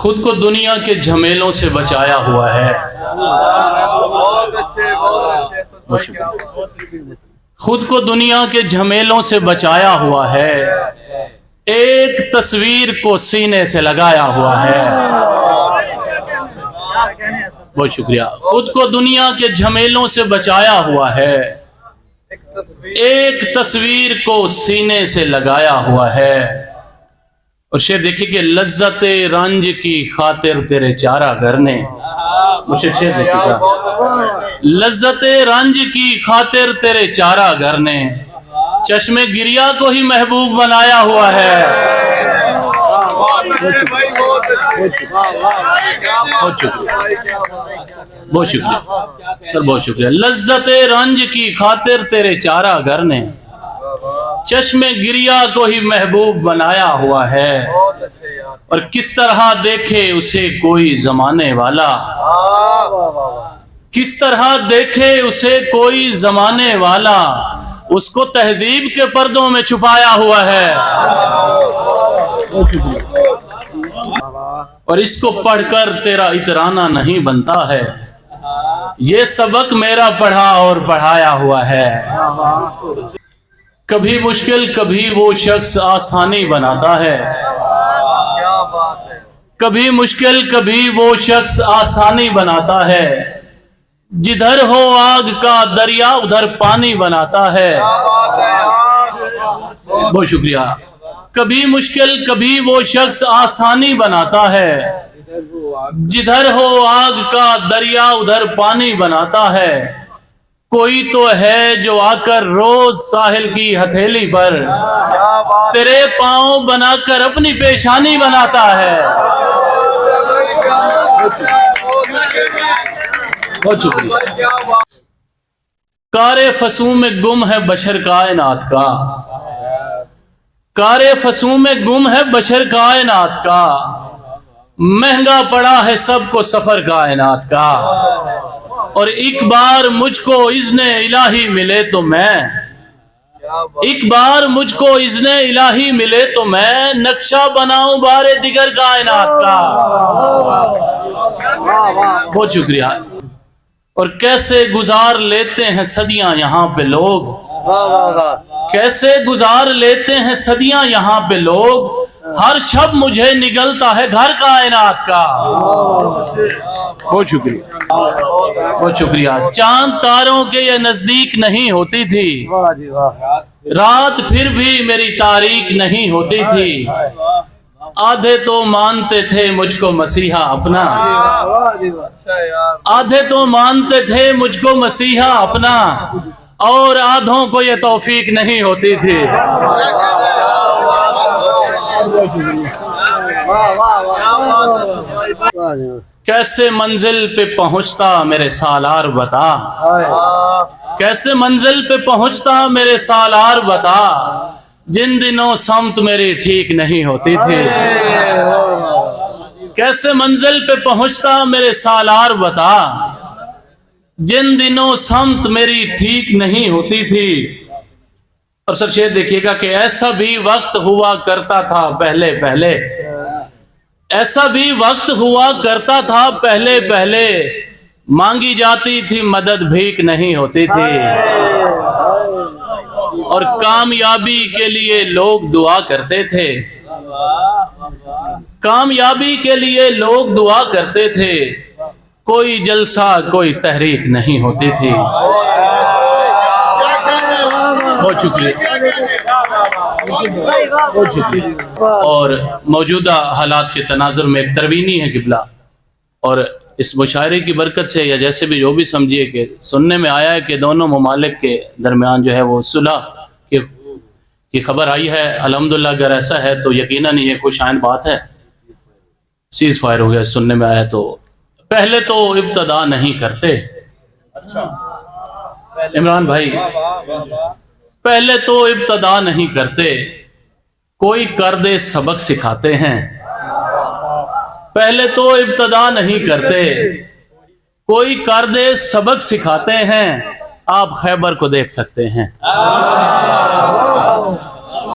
خود کو دنیا کے جھمیلوں سے بچایا ہوا ہے. خود کو دنیا کے جھمیلوں سے بچایا ہوا ہے. ایک تصویر کو سینے سے لگایا ہوا ہے. بہت شکریہ. خود کو دنیا کے جھمیلوں سے بچایا ہوا ہے. ایک تصویر کو سینے سے لگایا ہوا ہے. اور شعر دیکھیں کہ لذت رنج کی خاطر تیرے چارہ گھر نے. مجھے شعر دیکھیں گا. لذت رنج کی خاطر تیرے چارہ گھر نے چشم گریا کو ہی محبوب بنایا ہوا ہے. بہت شکریہ. بہت شکریہ سر، بہت شکریہ. لذت رنج کی خاطر تیرے چارہ گھر نے چشم گریا کو ہی محبوب بنایا ہوا ہے. اور کس طرح دیکھے اسے کوئی زمانے والا، کس طرح دیکھے اسے کوئی زمانے والا، اس کو تہذیب کے پردوں میں چھپایا ہوا ہے. اور اس کو پڑھ کر تیرا اترانا نہیں بنتا ہے. یہ سبق میرا پڑھا اور پڑھایا ہوا ہے. کبھی مشکل کبھی وہ شخص آسانی بناتا ہے. کبھی مشکل کبھی وہ شخص آسانی بناتا ہے. جدھر ہو آگ کا دریا ادھر پانی بناتا ہے. بہت شکریہ. کبھی مشکل کبھی وہ شخص آسانی بناتا ہے. جدھر ہو آگ کا دریا ادھر پانی بناتا ہے. کوئی تو ہے جو آ کر روز ساحل کی ہتھیلی پر تیرے پاؤں بنا کر اپنی پیشانی بناتا ہے. بہت شکریہ. کار فسوں میں گم ہے بشر کائنات کا. کار فسوں میں گم ہے بشر کائنات کا. مہنگا پڑا ہے سب کو سفر کائنات کا. اور ایک بار مجھ کو اذن الہی ملے تو میں، ایک بار مجھ کو اذن الہی ملے تو میں نقشہ بناؤں بارے دیگر کائنات کا. بہت شکریہ. اور کیسے گزار لیتے ہیں صدیاں یہاں پہ لوگ، کیسے گزار لیتے ہیں صدیاں یہاں پہ لوگ. ہر شب مجھے نگلتا ہے گھر کائنات کا. بہت شکریہ. بہت شکریہ. چاند تاروں کے یہ نزدیک نہیں ہوتی تھی، رات پھر بھی میری تاریک نہیں ہوتی تھی. آدھے تو مانتے تھے مجھ کو مسیحا اپنا، آدھے تو مانتے تھے مجھ کو مسیحا اپنا، اور آدھوں کو یہ توفیق نہیں ہوتی تھی. کیسے منزل پہ پہنچتا میرے سالار بتا، کیسے منزل پہ پہنچتا میرے سالار بتا، جن دنوں سمت میری ٹھیک نہیں ہوتی تھی. کیسے منزل پہ پہنچتا میرے سالار بتا، جن دنوں سمت میری ٹھیک نہیں ہوتی تھی. اور سر شعر دیکھیے گا کہ ایسا بھی وقت ہوا کرتا تھا پہلے پہلے، ایسا بھی وقت ہوا کرتا تھا پہلے پہلے، مانگی جاتی تھی مدد بھیک نہیں ہوتی تھی. اور کامیابی کے لیے لوگ دعا کرتے تھے، کامیابی کے لیے لوگ دعا کرتے تھے، کوئی جلسہ کوئی تحریک نہیں ہوتی تھی. بہت شکریہ. بہت شکریہ. اور موجودہ حالات کے تناظر میں ایک تروینی ہے قبلہ، اور اس مشاعرے کی برکت سے یا جیسے بھی جو بھی سمجھیے کہ سننے میں آیا ہے کہ دونوں ممالک کے درمیان جو ہے وہ صلح کی خبر آئی ہے. الحمدللہ اگر ایسا ہے تو یقیناً یہ خوش آئند بات ہے. سیز فائر ہو گیا سننے میں آیا. تو پہلے تو ابتدا نہیں کرتے عمران بھائی، پہلے تو ابتدا نہیں کرتے، کوئی کر دے سبق سکھاتے ہیں. پہلے تو ابتدا نہیں کرتے، کوئی کر دے سبق سکھاتے ہیں. آپ خیبر کو دیکھ سکتے ہیں.